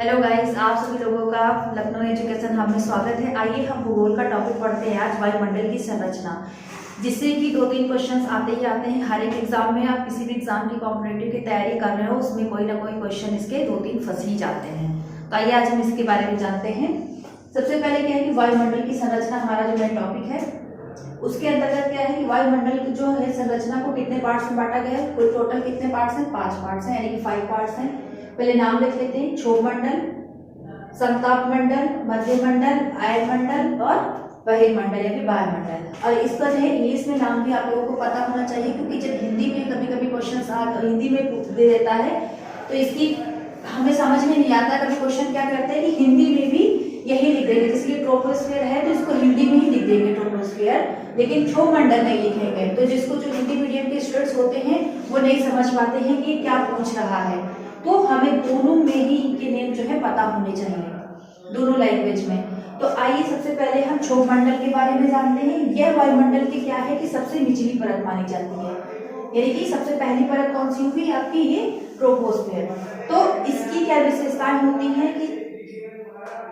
Hello guys, आप सभी लोगों का लखनऊ एजुकेशन हब में स्वागत है। आइए हम भूगोल का टॉपिक पढ़ते हैं आज, वायुमंडल की संरचना, जिससे कि 2-3 क्वेश्चंस आते ही आते हैं हर एक एग्जाम में। आप किसी भी एग्जाम की कॉम्पिटिटिव की तैयारी कर रहे हो, उसमें कोई ना कोई क्वेश्चन इसके 2-3 फंस ही जाते हैं। तो आइए आज हम इसके बारे में जानते हैं। सबसे पहले क्या है कि वायुमंडल की संरचना हमारा जो मेन टॉपिक है, उसके अंतर्गत क्या है कि वायुमंडल जो है संरचना को कितने पार्ट्स में बांटा गया है। कुल टोटल कितने पार्ट्स हैं? 5 पार्ट्स हैं, यानी कि 5 पार्ट्स हैं। पहले नाम लिख लेते हैं। क्षोभ मंडल, समताप मंडल, मध्य मंडल, आयनमंडल और बहिर्मंडल या फिर वायुमंडल। और इसका जो है इंग्लिश में नाम भी आप लोगों को पता होना चाहिए, क्योंकि जब हिंदी में कभी कभी क्वेश्चन हिंदी में दे देता है तो इसकी हमें समझ में नहीं आता। कभी क्वेश्चन क्या करते हैं कि हिंदी में भी यही लिख देंगे, जैसे कि ट्रोपोस्फीयर है तो इसको हिंदी में ही लिख देंगे ट्रोपोस्फीयर, लेकिन क्षोभ मंडल नहीं लिखेंगे। तो जिसको जो हिंदी मीडियम के स्टूडेंट्स होते हैं वो नहीं समझ पाते हैं कि क्या पूछ रहा है। तो हमें दोनों में ही इनके नेम जो है पता होने चाहिए, दोनों लैंग्वेज में। तो आइए सबसे पहले हम क्षोभ मंडल के बारे में जानते हैं। यह वायुमंडल की क्या है कि सबसे निचली परत मानी जाती है, यानी कि सबसे पहली परत कौन सी होगी आपकी? ये ट्रोपोस्फीयर। तो इसकी क्या विशेषताएं होती हैं कि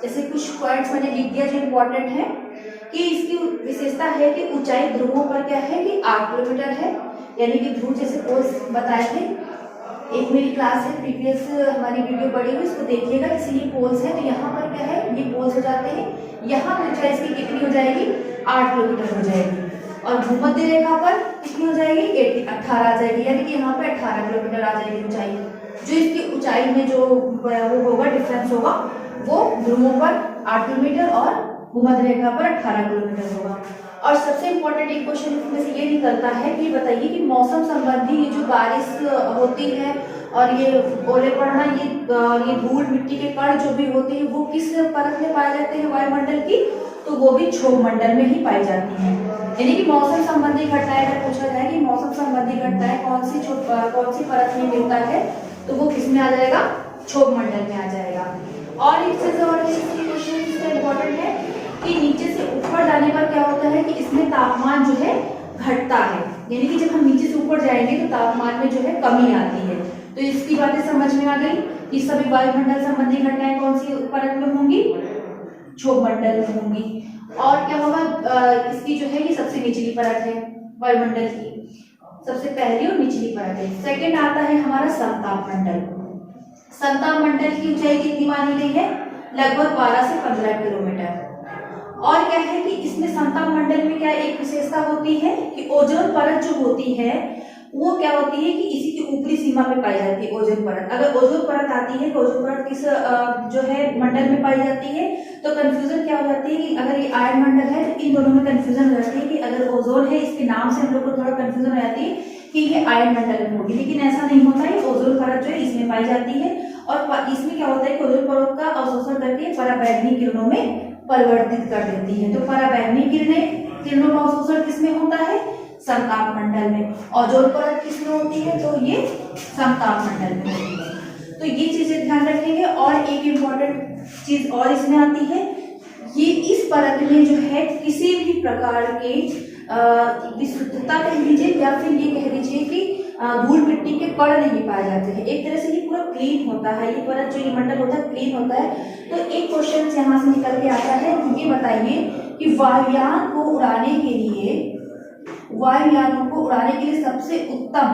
जैसे कुछ पॉइंट्स मैंने लिख दिया जो इम्पोर्टेंट है, कि इसकी विशेषता है कि ऊंचाई ध्रुवों पर क्या है कि 8 किलोमीटर है, यानी कि ध्रुव जैसे पोल्स बताए थे। एक मेरी क्लास है, प्रीवियस हमारी वीडियो पड़ी हुई, इसको देखिएगा। जैसे ये पोल्स है तो यहाँ पर क्या है, ये पोल्स हो जाते हैं। यहाँ पर ऊंचाई इसकी कितनी हो जाएगी? 8 किलोमीटर हो जाएगी। और भूमध्य रेखा पर कितनी हो जाएगी? 18 आ जाएगी, यानी कि यहाँ पे 18 किलोमीटर आ जाएगी ऊंचाई। जो इसकी ऊंचाई में जो वो होगा, डिफरेंस होगा, वो ध्रुवों पर 8 किलोमीटर और भूमध्य रेखा पर 18 किलोमीटर होगा। और सबसे इम्पोर्टेंट एक क्वेश्चन इसमें से ये निकलता है कि बताइए कि मौसम संबंधी ये जो बारिश होती है और ये ओले पड़ना, ये धूल मिट्टी के कण जो भी होते हैं, वो किस परत में पाए जाते हैं वायुमंडल की? तो वो भी क्षोभ मंडल में ही पाई जाती हैं। यानी कि मौसम संबंधी घटनाएं अगर पूछा जाए कि मौसम संबंधी घटनाएं कौन सी परत में मिलता है, तो वो किस में आ जाएगा? क्षोभ मंडल में आ जाएगा। और इससे क्वेश्चन इसका इम्पोर्टेंट है कि नीचे से ऊपर जाने पर क्या होता है कि इसमें तापमान जो है घटता है, यानी कि जब हम नीचे से ऊपर जाएंगे तो तापमान में जो है कमी आती है। तो इसकी बातें समझ में आ गई कि सभी वायुमंडल संबंधी घटनाएं कौन सी परत में होंगी? क्षोभ मंडल में होंगी। और क्या होगा, इसकी जो है ये सबसे निचली परत है वायुमंडल की, सबसे पहली और निचली परत है। सेकेंड आता है हमारा समताप मंडल। समताप मंडल की ऊंचाई कितनी मानी गई है? लगभग 12 से 15 किलोमीटर। और क्या है कि इसमें समताप मंडल में क्या एक विशेषता होती है कि ओजोन परत जो होती है वो क्या होती है कि इसी की ऊपरी सीमा में पाई जाती है ओजोन परत। अगर ओजोन परत आती है तो ओजोन परत किस जो है मंडल में पाई जाती है, तो कंफ्यूजन क्या हो जाती है कि अगर ये आयन मंडल है तो इन दोनों में कंफ्यूजन हो जाती है कि अगर ओजोन है, इसके नाम से हम लोग को थोड़ा कंफ्यूजन हो जाती है कि ये आयन मंडल में होगी, लेकिन ऐसा नहीं होता है। ओजोन परत जो है इसमें पाई जाती है और इसमें क्या होता है कि ओजोन परत का अवशोषण करके पराबैंगनी किरणों में परिवर्तित कर देती है। तो पराबैंगनी किरणों का अवशोषण किसमें होता है? समताप मंडल में। ओजोन परत किसमें होती है? तो ये समताप मंडल में होती है। तो ये चीजें ध्यान रखेंगे। और एक इम्पोर्टेंट चीज और इसमें आती है, ये इस परत में जो है किसी भी प्रकार के विशुद्धता कह लीजिए या फिर ये कह लीजिए कि धूल मिट्टी के कण नहीं पाए जाते हैं। एक तरह से ये पूरा क्लीन होता है, ये परत जो ये मंडल होता है क्लीन होता है। तो एक क्वेश्चन यहाँ से निकल के आता है कि ये बताइए कि वायुयानों को उड़ाने के लिए सबसे उत्तम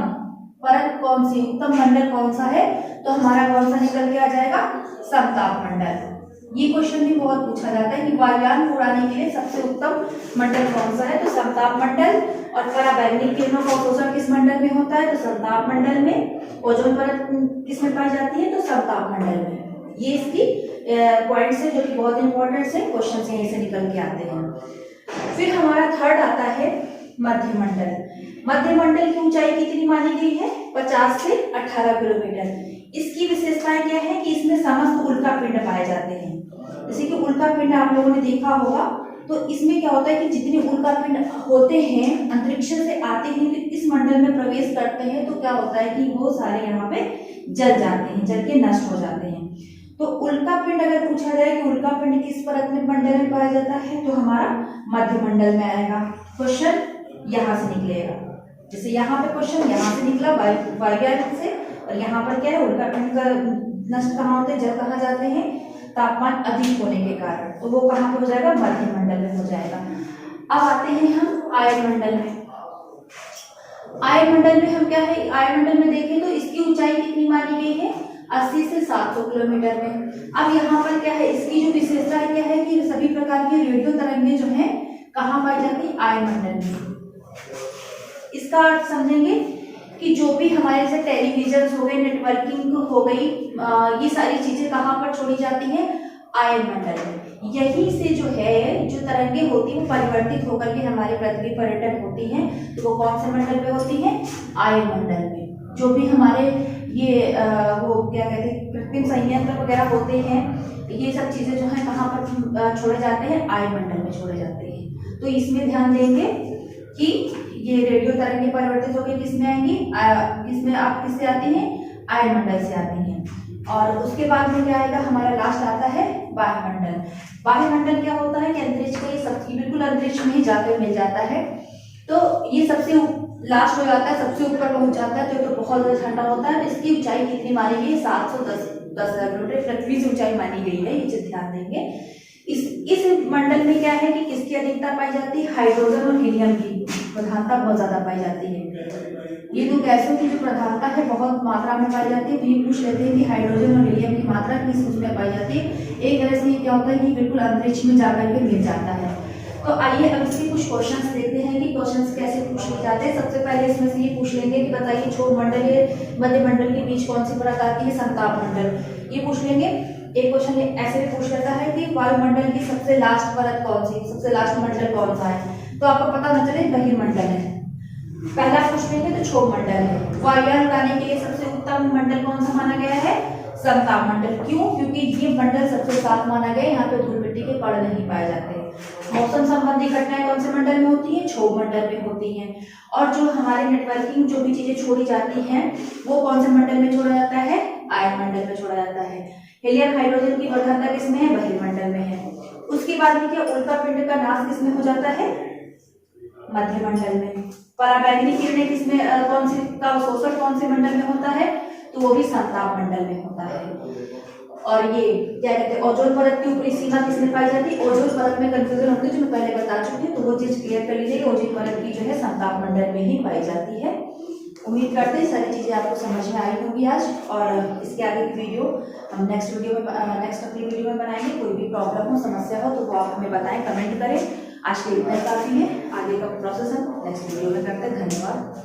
परत कौन सी, उत्तम मंडल कौन सा है? तो हमारा कौन सा निकल के आ जाएगा? समताप मंडल। ये क्वेश्चन भी बहुत पूछा जाता है कि वायुयान को उड़ाने के लिए सबसे उत्तम मंडल कौन सा है? तो समताप मंडल। और पराबैंगनी किरणों का अवशोषण किस मंडल में होता है? तो समताप मंडल में। ओजोन परत किस में पाई जाती है? तो समताप मंडल में। ये इसकी पॉइंट्स है जो कि बहुत इंपॉर्टेंट है, क्वेश्चन यहीं से निकल के आते हैं। फिर हमारा थर्ड आता है मध्य मंडल। मध्य मंडल की ऊंचाई कितनी मानी गई है? 50 से 18 किलोमीटर। इसकी विशेषताएं क्या है कि इसमें समस्त उल्का पिंड पाए जाते हैं। जैसे कि उल्का पिंड आप लोगों ने देखा होगा, तो इसमें क्या होता है कि जितने उल्का पिंड होते हैं अंतरिक्ष से आते हैं तो इस मंडल में प्रवेश करते हैं, तो क्या होता है कि वो सारे यहाँ पे जल जाते हैं, जल के नष्ट हो जाते हैं। तो उल्का पिंड अगर पूछा जाए कि उल्का पिंड किस परत में मंडल में पाया जाता है, तो हमारा मध्य मंडल में आएगा। क्वेश्चन यहाँ से निकलेगा, जैसे यहाँ पे क्वेश्चन यहाँ से निकला वायुयान से, और यहाँ पर क्या है उल्का पिंड का नष्ट कहाँ होते हैं, जल कहाँ जाते हैं, तापमान अधिक होने के कारण, तो वो कहाँ पे हो जाएगा, मध्य मंडल में हो जाएगा। अब आते हैं हम आयनमंडल में। आयनमंडल में हम क्या है, आयनमंडल में देखें तो इसकी ऊंचाई कितनी मानी गई है, 80 से 700 किलोमीटर में। अब यहाँ पर क्या है, इसकी जो विशेषता है क्या है कि सभी प्रकार की रेडियो तरंगें जो है कहाँ पाई जाती है, आयनमंडल में। इसका अर्थ समझेंगे कि जो भी हमारे से टेलीविजन हो गए, नेटवर्किंग हो गई, ये सारी चीजें कहाँ पर छोड़ी जाती है, आयनमंडल में। यहीं से जो है जो तरंगे होती है वो परिवर्तित होकर के हमारे पृथ्वी पर रिटर्न होती हैं, तो वो कौन से मंडल पे होती है, आयनमंडल में। जो भी हमारे ये वो क्या कहते हैं कृत्रिम संयंत्र वगैरह होते हैं, ये सब चीजें जो है कहाँ पर छोड़े जाते हैं, आयनमंडल में छोड़े जाते हैं। तो इसमें ध्यान देंगे कि ये रेडियो तरंगें परिवर्तित होकर किसमें आएंगी, किसमें आप किससे आती हैं, आयनमंडल से आती हैं। और उसके बाद में क्या आएगा, हमारा लास्ट आता है वायुमंडल। वायुमंडल क्या होता है कि अंतरिक्ष का ये सब बिल्कुल अंतरिक्ष में ही जाकर मिल जाता है, तो ये सबसे लास्ट हो जाता है, सबसे ऊपर पहुंच जाता है, तो बहुत ज्यादा ठंडा होता है। इसकी ऊंचाई कितनी मानी गई है, 710 किलोमीटर पृथ्वी से ऊंचाई मानी गई है, ये चीज ध्यान देंगे। इस मंडल में क्या है कि किसकी अधिकता पाई जाती है, हाइड्रोजन और हीलियम की प्रधानता बहुत ज्यादा पाई जाती है। ये दो गैसों की जो प्रधानता है बहुत मात्रा में पाई जाती है। तो ये पूछ लेते हैं कि हाइड्रोजन और हीलियम की मात्रा किस उसमें पाई जाती है। एक तरह से ये क्या होता है कि बिल्कुल अंतरिक्ष में जाकर के मिल जाता है। तो आइए अब इसके कुछ क्वेश्चंस देखते हैं कि क्वेश्चंस कैसे पूछ लिए जाते हैं। सबसे पहले इसमें से ये पूछ लेंगे कि बताइए छोर मंडल या मध्य मंडल के बीच कौन सी परत आती है, संताप मंडल, ये पूछ लेंगे। एक क्वेश्चन ऐसे भी पूछ लेता है कि वायुमंडल की सबसे लास्ट परत कौन सी, सबसे लास्ट मंडल कौन सा है, तो आपको पता न चले बहिर्मंडल है। पहला पूछ लेंगे तो क्षोभ मंडल है। वायुयान उड़ाने के लिए सबसे उत्तम मंडल कौन सा माना गया है, समताप मंडल। क्यों, क्योंकि ये मंडल सबसे साफ माना गया है, यहाँ पे धूल मिट्टी के कण नहीं पाए जाते। मौसम संबंधी घटनाएं कौन से मंडल में होती है, क्षोभ मंडल में होती हैं। और जो हमारे नेटवर्किंग जो भी चीजें छोड़ी जाती हैं वो कौन से मंडल में छोड़ा जाता है, आयनमंडल में छोड़ा जाता है। हीलियम हाइड्रोजन की प्रधानता किसमें है, बहिर्मंडल में है। उसके बाद में क्या उल्का पिंड का नाश किसमें हो जाता है, मध्य मंडल में। पराबैंगनी किरणें किसमें कौन सी का अवशोषण कौन से मंडल में होता है, तो वो भी समताप मंडल में होता है। और ये क्या कहते हैं, ओजोन परत की ऊपरी सीमा किसमें पाई जाती है, ओजोन परत में कंफ्यूजन होती है जो मैं पहले बता चुकी हूँ, तो वो चीज क्लियर कर लीजिए। ओजोन परत की जो है समताप मंडल में ही पाई जाती है। उम्मीद करते हैं सारी चीजें आपको समझ में आई होंगी आज। और इसके आगे की वीडियो हम नेक्स्ट अगली वीडियो में बनाएंगे। कोई भी प्रॉब्लम हो, समस्या हो तो वो आप हमें बताएं, कमेंट करें। आज के लिए इतना काफी है, आगे का प्रोसेस हम नेक्स्ट वीडियो में करते हैं। धन्यवाद।